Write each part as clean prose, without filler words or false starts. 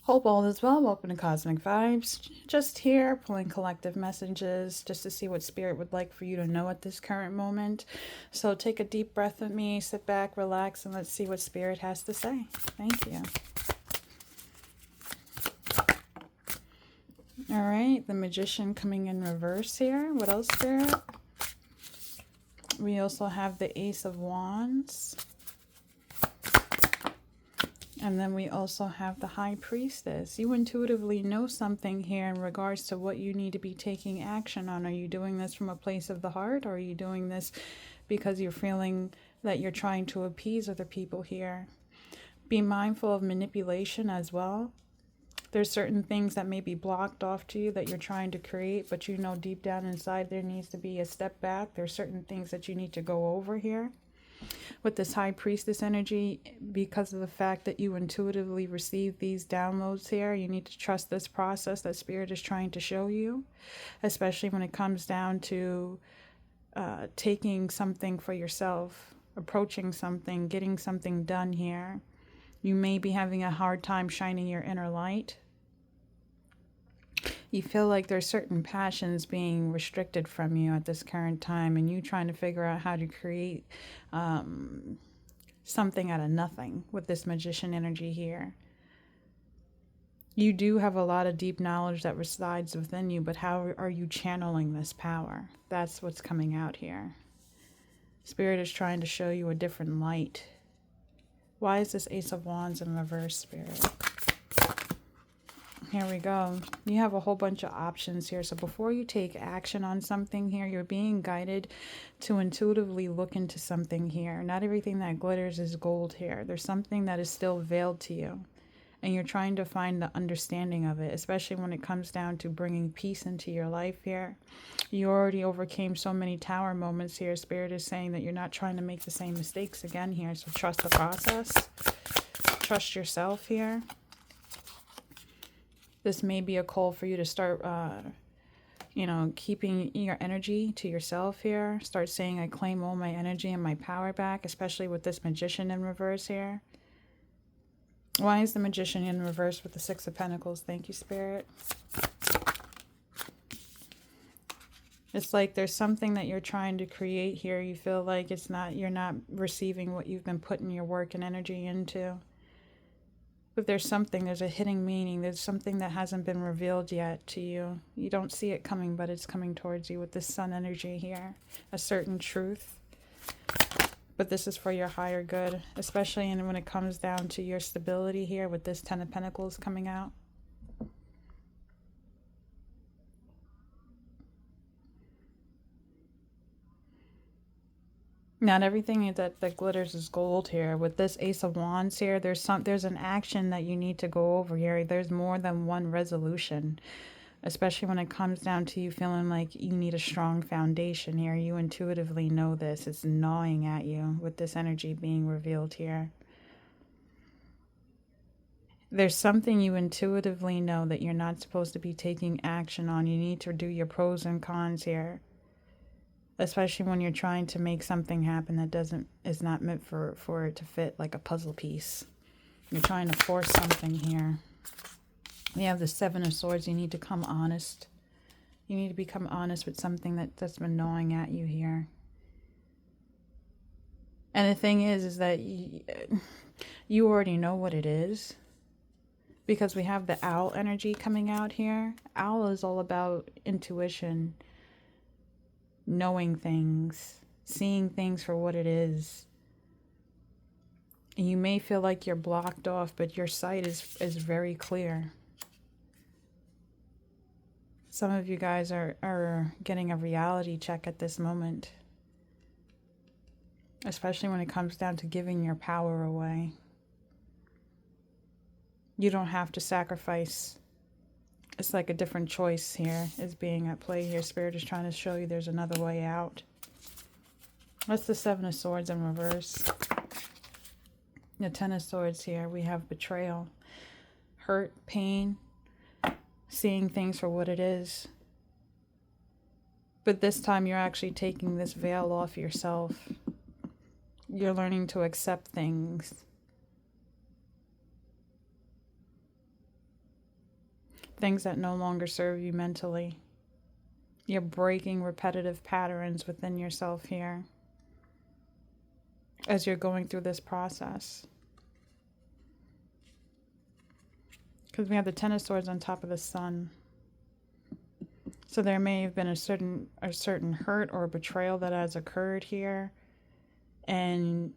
Hope all is well. Welcome to Cosmic Vibes. Just here, pulling collective messages just to see what Spirit would like for you to know at this current moment. So take a deep breath with me, sit back, relax, and let's see what Spirit has to say. Thank you. All right, the Magician coming in reverse here. What else, Spirit? We also have the Ace of Wands. And then we also have the High Priestess. You intuitively know something here in regards to what you need to be taking action on. Are you doing this from a place of the heart? Or are you doing this because you're feeling that you're trying to appease other people here? Be mindful of manipulation as well. There's certain things that may be blocked off to you that you're trying to create, but you know deep down inside there needs to be a step back. There's certain things that you need to go over here. With this High Priestess energy, because of the fact that you intuitively receive these downloads here, you need to trust this process that Spirit is trying to show you, especially when it comes down to taking something for yourself, approaching something, getting something done here. You may be having a hard time shining your inner light. You feel like there's certain passions being restricted from you at this current time, and you trying to figure out how to create something out of nothing with this Magician energy here. You do have a lot of deep knowledge that resides within you, but how are you channeling this power? That's what's coming out here. Spirit is trying to show you a different light. Why is this Ace of Wands in reverse, Spirit? Here we go. You have a whole bunch of options here. So before you take action on something here, you're being guided to intuitively look into something here. Not everything that glitters is gold here. There's something that is still veiled to you. And you're trying to find the understanding of it, especially when it comes down to bringing peace into your life here. You already overcame so many tower moments here. Spirit is saying that you're not trying to make the same mistakes again here. So trust the process. Trust yourself here. This may be a call for you to start, keeping your energy to yourself here. Start saying, I claim all my energy and my power back, especially with this Magician in reverse here. Why is the Magician in reverse with the Six of Pentacles? Thank you, Spirit. It's like there's something that you're trying to create here. You feel like you're not receiving what you've been putting your work and energy into. But there's a hidden meaning. There's something that hasn't been revealed yet to you. You don't see it coming, but it's coming towards you with this Sun energy here. A certain truth. But this is for your higher good, especially when it comes down to your stability here with this Ten of Pentacles coming out. Not everything that glitters is gold here. With this Ace of Wands here, there's an action that you need to go over here. There's more than one resolution, especially when it comes down to you feeling like you need a strong foundation here. You intuitively know this. It's gnawing at you with this energy being revealed here. There's something you intuitively know that you're not supposed to be taking action on. You need to do your pros and cons here. Especially when you're trying to make something happen that is not meant for it to fit like a puzzle piece. You're trying to force something here. We have the Seven of Swords. You need to come honest. You need to become honest with something that's been gnawing at you here. And the thing is that you already know what it is. Because we have the Owl energy coming out here. Owl is all about intuition. Knowing things, seeing things for what it is. And you may feel like you're blocked off, but your sight is very clear. Some of you guys are getting a reality check at this moment. Especially when it comes down to giving your power away. You don't have to sacrifice. It's like a different choice here is being at play here. Spirit is trying to show you there's another way out. That's the Seven of Swords in reverse. The Ten of Swords here. We have betrayal, hurt, pain, seeing things for what it is. But this time you're actually taking this veil off yourself. You're learning to accept things. things that no longer serve you mentally. You're breaking repetitive patterns within yourself here as you're going through this process. Because we have the Ten of Swords on top of the Sun. So there may have been a certain hurt or betrayal that has occurred here. And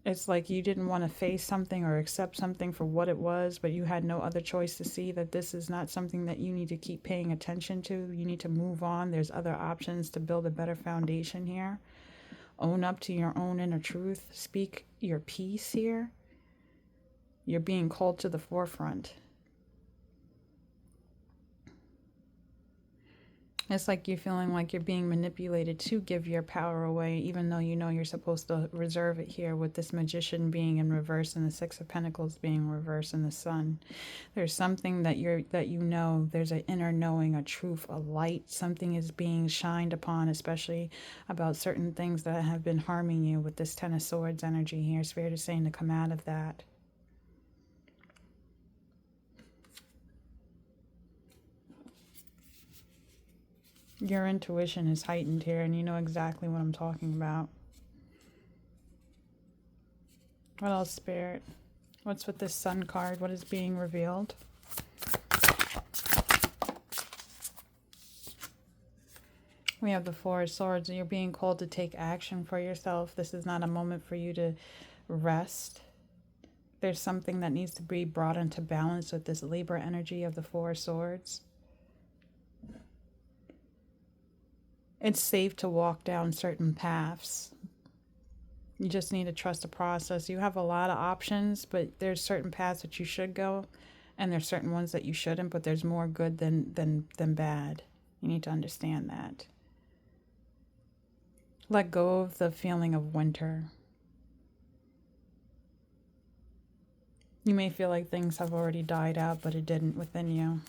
it's like you didn't want to face something or accept something for what it was, but you had no other choice to see that this is not something that you need to keep paying attention to. You need to move on. There's other options to build a better foundation here. Own up to your own inner truth. Speak your piece here. You're being called to the forefront. It's like you're feeling like you're being manipulated to give your power away, even though you know you're supposed to reserve it here, with this Magician being in reverse and the Six of Pentacles being reversed and the Sun. There's something that you know, there's an inner knowing, a truth, a light. Something is being shined upon, especially about certain things that have been harming you with this Ten of Swords energy here. Spirit is saying to come out of that. Your intuition is heightened here, and you know exactly what I'm talking about. What else, Spirit? What's with this Sun card? What is being revealed? We have the Four of Swords, and you're being called to take action for yourself. This is not a moment for you to rest. There's something that needs to be brought into balance with this Libra energy of the Four of Swords. It's safe to walk down certain paths. You just need to trust the process. You have a lot of options, but there's certain paths that you should go, and there's certain ones that you shouldn't, but there's more good than bad. You need to understand that. Let go of the feeling of winter. You may feel like things have already died out, but it didn't within you.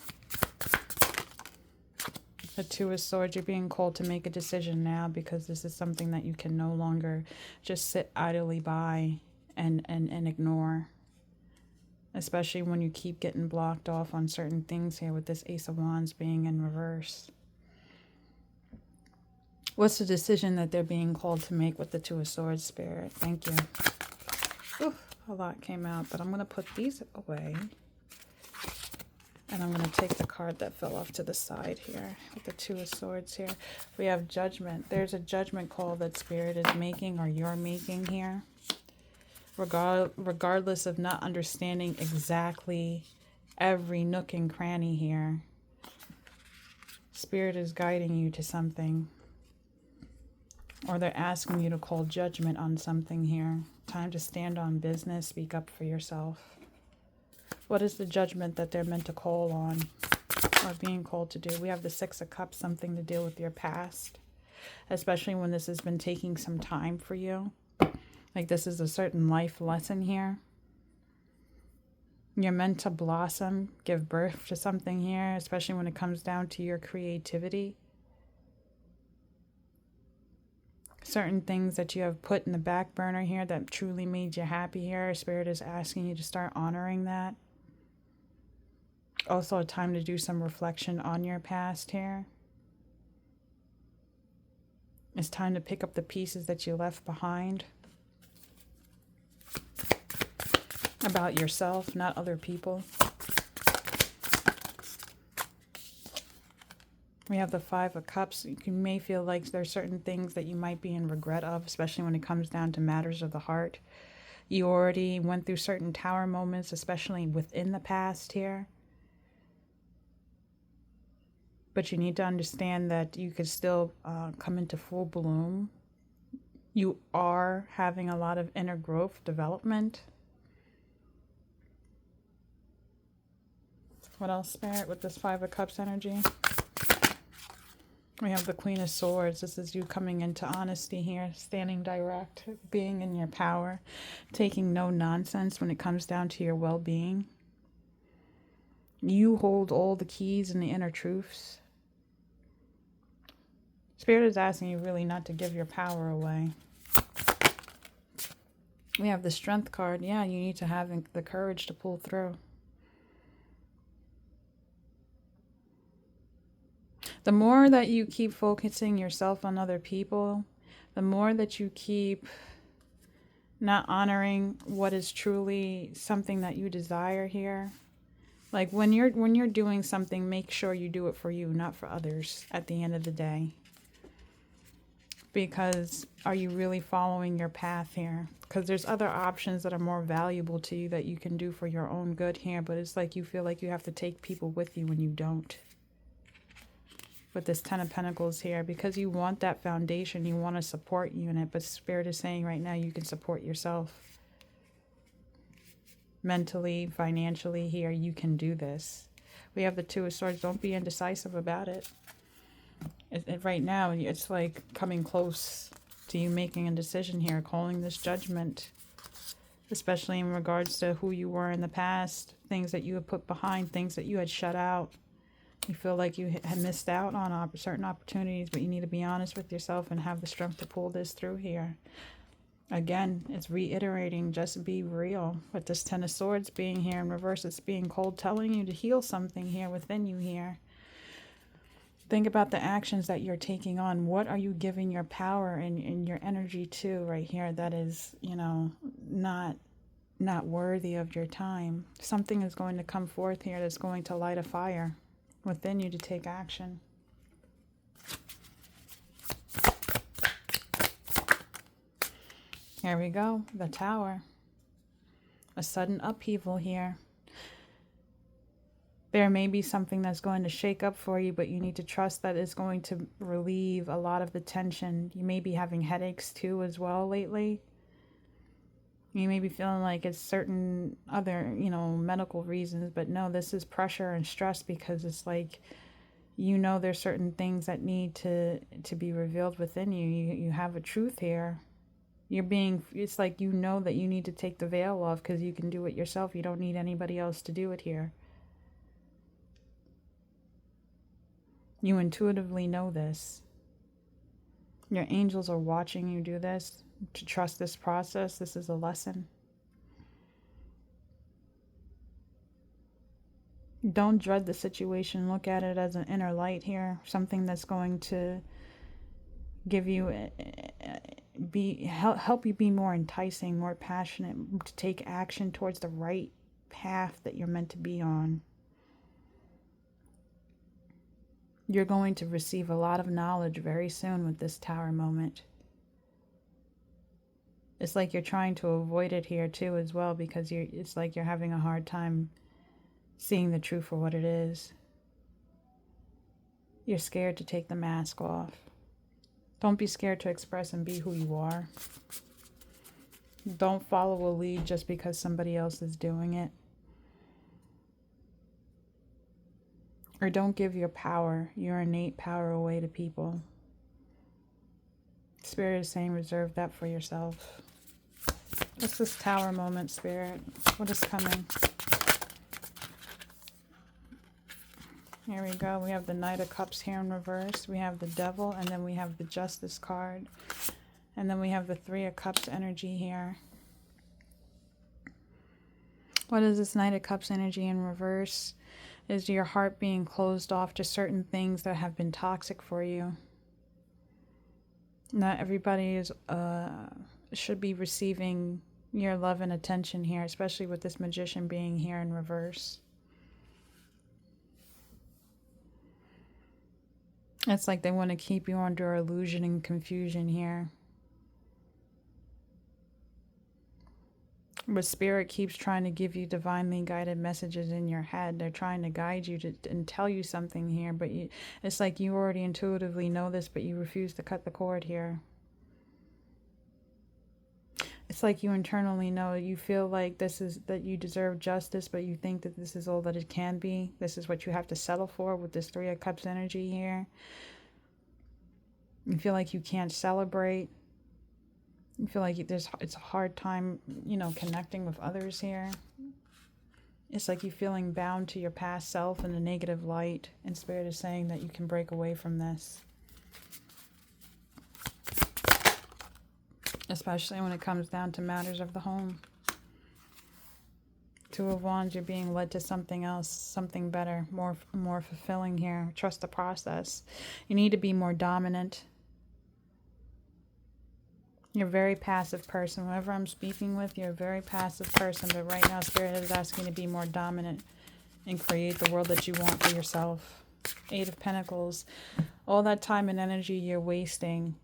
The Two of Swords, you're being called to make a decision now, because this is something that you can no longer just sit idly by and ignore. Especially when you keep getting blocked off on certain things here with this Ace of Wands being in reverse. What's the decision that they're being called to make with the Two of Swords, Spirit? Thank you. Oof, a lot came out, but I'm going to put these away. And I'm going to take the card that fell off to the side here with the Two of Swords here. We have Judgment. There's a judgment call that Spirit is making, or you're making here. Regardless of not understanding exactly every nook and cranny here, Spirit is guiding you to something. Or they're asking you to call judgment on something here. Time to stand on business, speak up for yourself. What is the judgment that they're meant to call on, or being called to do? We have the Six of Cups, something to deal with your past, especially when this has been taking some time for you. Like this is a certain life lesson here. You're meant to blossom, give birth to something here, especially when it comes down to your creativity. Certain things that you have put in the back burner here that truly made you happy here, Spirit is asking you to start honoring that. Also a time to do some reflection on your past here. It's time to pick up the pieces that you left behind. About yourself, not other people. We have the Five of Cups. You may feel like there's certain things that you might be in regret of, especially when it comes down to matters of the heart. You already went through certain tower moments, especially within the past here. But you need to understand that you could still come into full bloom. You are having a lot of inner growth, development. What else, Spirit, with this Five of Cups energy? We have the Queen of Swords. This is you coming into honesty here, standing direct, being in your power, taking no nonsense when it comes down to your well-being. You hold all the keys and the inner truths. Spirit is asking you really not to give your power away. We have the Strength card. Yeah, you need to have the courage to pull through. The more that you keep focusing yourself on other people, the more that you keep not honoring what is truly something that you desire here. Like when you're doing something, make sure you do it for you, not for others at the end of the day. Because are you really following your path here? Because there's other options that are more valuable to you that you can do for your own good here, but it's like you feel like you have to take people with you when you don't. With this Ten of Pentacles here, because you want that foundation, you want a support unit, but Spirit is saying right now you can support yourself. Mentally, financially here, you can do this. We have the Two of Swords. Don't be indecisive about it. Right now, it's like coming close to you making a decision here, calling this judgment, especially in regards to who you were in the past, things that you had put behind, things that you had shut out. You feel like you had missed out on certain opportunities, but you need to be honest with yourself and have the strength to pull this through here. Again, it's reiterating, just be real. With this Ten of Swords being here in reverse, it's being cold, telling you to heal something here within you here. Think about the actions that you're taking on. What are you giving your power and your energy to right here that is, not worthy of your time? Something is going to come forth here that's going to light a fire within you to take action. Here we go, the Tower. A sudden upheaval here. There may be something that's going to shake up for you, but you need to trust that it's going to relieve a lot of the tension. You may be having headaches too as well lately. You may be feeling like it's certain other, medical reasons, but no, this is pressure and stress because it's like, there's certain things that need to be revealed within you. You have a truth here. It's like that you need to take the veil off because you can do it yourself. You don't need anybody else to do it here. You intuitively know this. Your angels are watching you do this. To trust this process, this is a lesson. Don't dread the situation. Look at it as an inner light here. Something that's going to give you, help you be more enticing, more passionate, to take action towards the right path that you're meant to be on. You're going to receive a lot of knowledge very soon with this Tower moment. It's like you're trying to avoid it here too as well, because it's like you're having a hard time seeing the truth for what it is. You're scared to take the mask off. Don't be scared to express and be who you are. Don't follow a lead just because somebody else is doing it. Or don't give your power, your innate power, away to people. Spirit is saying reserve that for yourself. What's this Tower moment, Spirit? What is coming? Here we go. We have the Knight of Cups here in reverse. We have the Devil, and then we have the Justice card. And then we have the Three of Cups energy here. What is this Knight of Cups energy in reverse? Is your heart being closed off to certain things that have been toxic for you. Not everybody should be receiving your love and attention here, especially with this Magician being here in reverse. It's like they want to keep you under illusion and confusion here. But Spirit keeps trying to give you divinely guided messages in your head. They're trying to guide you and tell you something here, but it's like you already intuitively know this, but you refuse to cut the cord here. It's like you internally know, you feel like that you deserve justice, but you think that this is all that it can be. This is what you have to settle for with this Three of Cups energy here. You feel like you can't celebrate. You feel like it's a hard time, connecting with others here. It's like you feeling bound to your past self in a negative light, and Spirit is saying that you can break away from this. Especially when it comes down to matters of the home. Two of Wands, you're being led to something else, something better, more fulfilling here. Trust the process. You need to be more dominant. You're a very passive person. Whoever I'm speaking with, you're a very passive person. But right now, Spirit is asking you to be more dominant and create the world that you want for yourself. Eight of Pentacles. All that time and energy you're wasting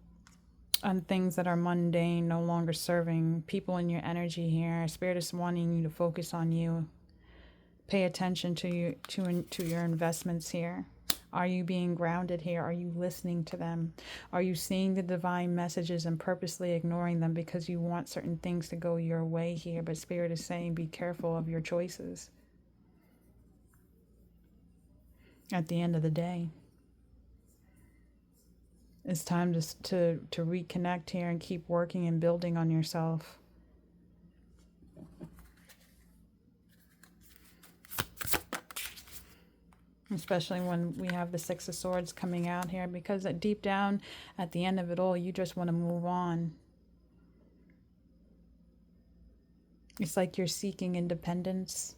on things that are mundane, no longer serving people in your energy here. Spirit is wanting you to focus on you. Pay attention to your investments here. Are you being grounded here? Are you listening to them? Are you seeing the divine messages and purposely ignoring them because you want certain things to go your way here? But Spirit is saying be careful of your choices at the end of the day. It's time to reconnect here and keep working and building on yourself. Especially when we have the Six of Swords coming out here, because deep down at the end of it all, you just want to move on. It's like you're seeking independence.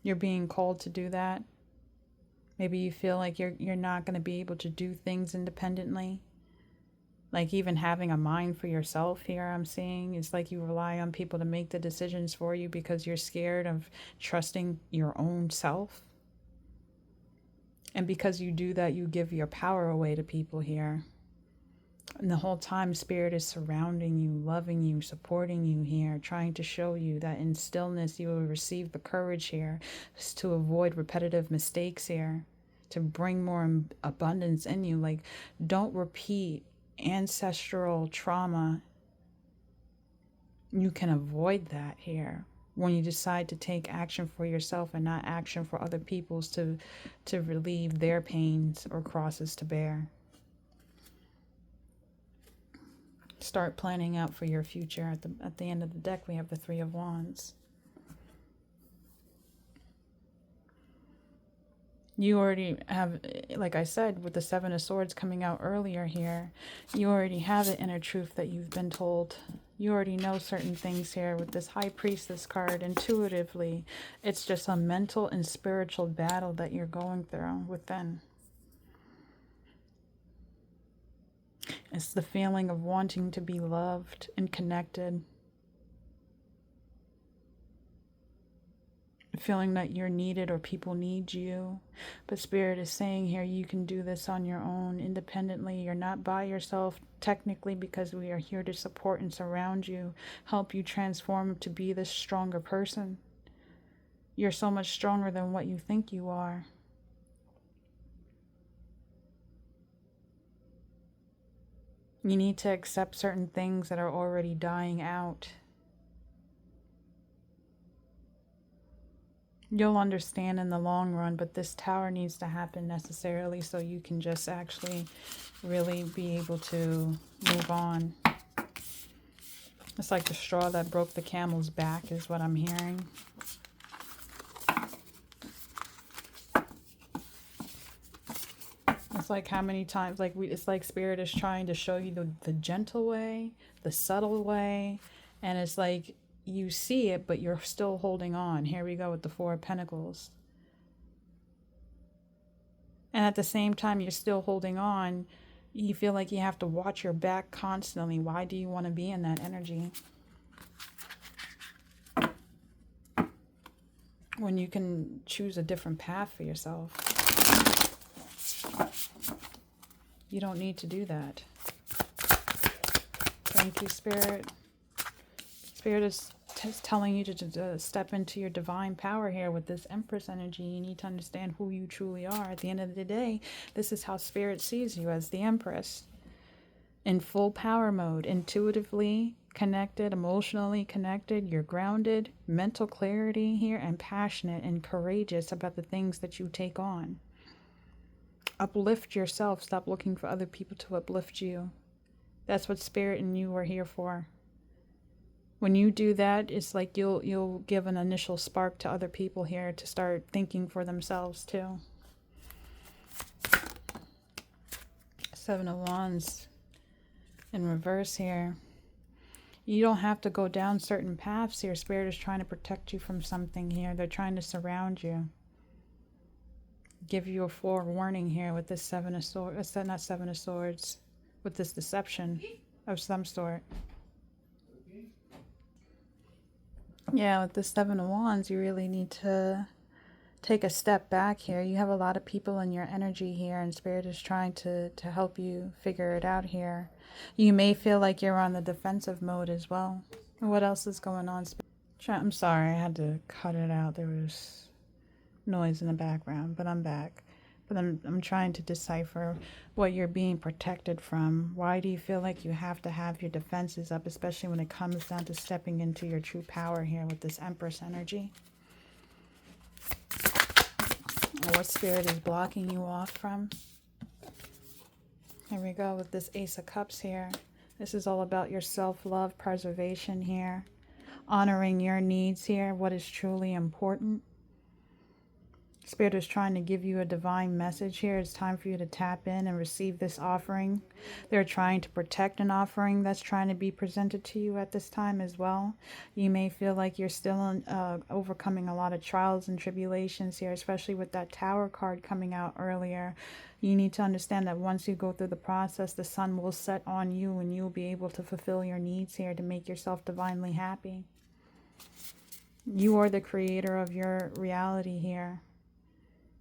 You're being called to do that. Maybe you feel like you're not going to be able to do things independently. Like even having a mind for yourself here, I'm seeing. It's like you rely on people to make the decisions for you because you're scared of trusting your own self. And because you do that, you give your power away to people here. And the whole time, Spirit is surrounding you, loving you, supporting you here, trying to show you that in stillness you will receive the courage here to avoid repetitive mistakes here, to bring more abundance in you. Like, don't repeat ancestral trauma. You can avoid that here when you decide to take action for yourself and not action for other people's to relieve their pains or crosses to bear. Start planning out for your future. At the end of the deck, we have the Three of Wands. You already have, like I said, with the Seven of Swords coming out earlier here, you already have the inner truth that you've been told. You already know certain things here with this High Priestess card intuitively. It's just a mental and spiritual battle that you're going through within. It's the feeling of wanting to be loved and connected. Feeling that you're needed or people need you. But Spirit is saying here, you can do this on your own, independently. You're not by yourself technically, because we are here to support and surround you, help you transform to be this stronger person. You're so much stronger than what you think you are. You need to accept certain things that are already dying out. You'll understand in the long run, but this tower needs to happen necessarily so you can just actually really be able to move on. It's like the straw that broke the camel's back is what I'm hearing. It's like how many times, it's like Spirit is trying to show you the gentle way, the subtle way, and it's like you see it, but you're still holding on. Here we go with the Four of Pentacles. And at the same time, you're still holding on. You feel like you have to watch your back constantly. Why do you want to be in that energy? When you can choose a different path for yourself. You don't need to do that. Thank you, Spirit. Spirit is telling you to step into your divine power here with this Empress energy. You need to understand who you truly are. At the end of the day, this is how Spirit sees you, as the Empress. In full power mode, intuitively connected, emotionally connected. You're grounded, mental clarity here, and passionate and courageous about the things that you take on. Uplift yourself. Stop looking for other people to uplift you. That's what Spirit and you are here for. When you do that, it's like you'll give an initial spark to other people here to start thinking for themselves too. Seven of Wands in reverse here. You don't have to go down certain paths here. Spirit is trying to protect you from something here. They're trying to surround you. Give you a forewarning here with this Seven of Swords. Not Seven of Swords. With this deception of some sort. Yeah, with the Seven of Wands, you really need to take a step back here. You have a lot of people in your energy here, and Spirit is trying to help you figure it out here. You may feel like you're on the defensive mode as well. What else is going on? I'm sorry, I had to cut it out. There was noise in the background, but I'm back. But I'm trying to decipher what you're being protected from. Why do you feel like you have to have your defenses up, especially when it comes down to stepping into your true power here with this Empress energy? What spirit is blocking you off from? Here we go with this Ace of Cups here. This is all about your self-love, preservation here. Honoring your needs here, what is truly important. Spirit is trying to give you a divine message here. It's time for you to tap in and receive this offering. They're trying to protect an offering that's trying to be presented to you at this time as well. You may feel like you're still overcoming a lot of trials and tribulations here, especially with that Tower card coming out earlier. You need to understand that once you go through the process, the sun will set on you and you'll be able to fulfill your needs here to make yourself divinely happy. You are the creator of your reality here.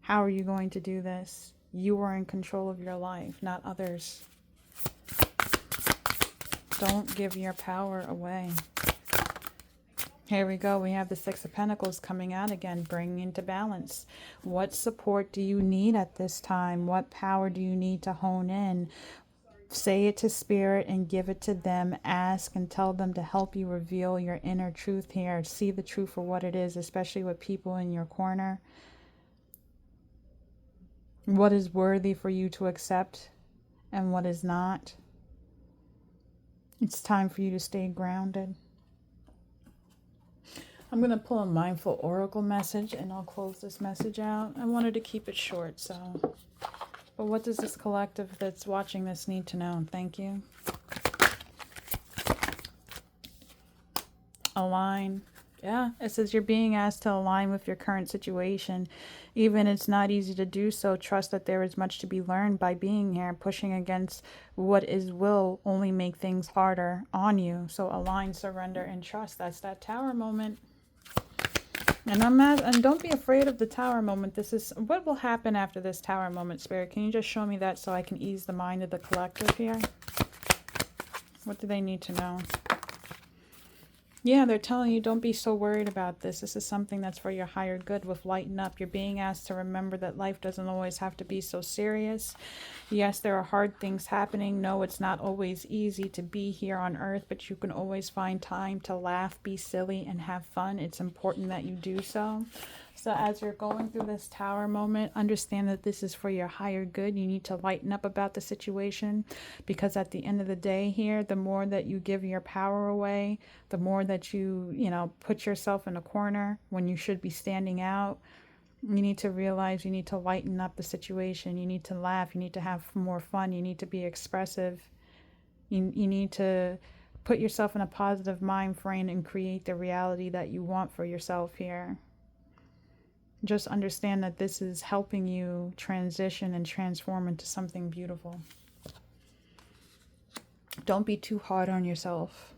How are you going to do this? You are in control of your life, not others. Don't give your power away. Here we go. We have the Six of Pentacles coming out again, bringing into balance. What support do you need at this time? What power do you need to hone in? Say it to Spirit and give it to them. Ask and tell them to help you reveal your inner truth here. See the truth for what it is, especially with people in your corner. What is worthy for you to accept and what is not. It's time for you to stay grounded. I'm going to pull a mindful oracle message and I'll close this message out. I wanted to keep it short, so. But what does this collective that's watching this need to know? Thank you. Align. Yeah, it says you're being asked to align with your current situation. Even it's not easy to do so, trust that there is much to be learned by being here. Pushing against what is will only make things harder on you. So align, surrender, and trust. That's that Tower moment. And and don't be afraid of the Tower moment. This is what will happen after this Tower moment, Spirit. Can you just show me that so I can ease the mind of the collective here? What do they need to know? Yeah, they're telling you don't be so worried about this. This is something that's for your higher good with lighten up. You're being asked to remember that life doesn't always have to be so serious. Yes, there are hard things happening. No, it's not always easy to be here on earth, but you can always find time to laugh, be silly, and have fun. It's important that you do so. So as you're going through this Tower moment, understand that this is for your higher good. You need to lighten up about the situation because at the end of the day here, the more that you give your power away, the more that you put yourself in a corner when you should be standing out. You need to realize you need to lighten up the situation. You need to laugh. You need to have more fun. You need to be expressive. You need to put yourself in a positive mind frame and create the reality that you want for yourself here. Just understand that this is helping you transition and transform into something beautiful. Don't be too hard on yourself.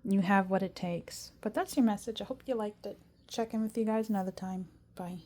You have what it takes. But that's your message. I hope you liked it. Check in with you guys another time. Bye.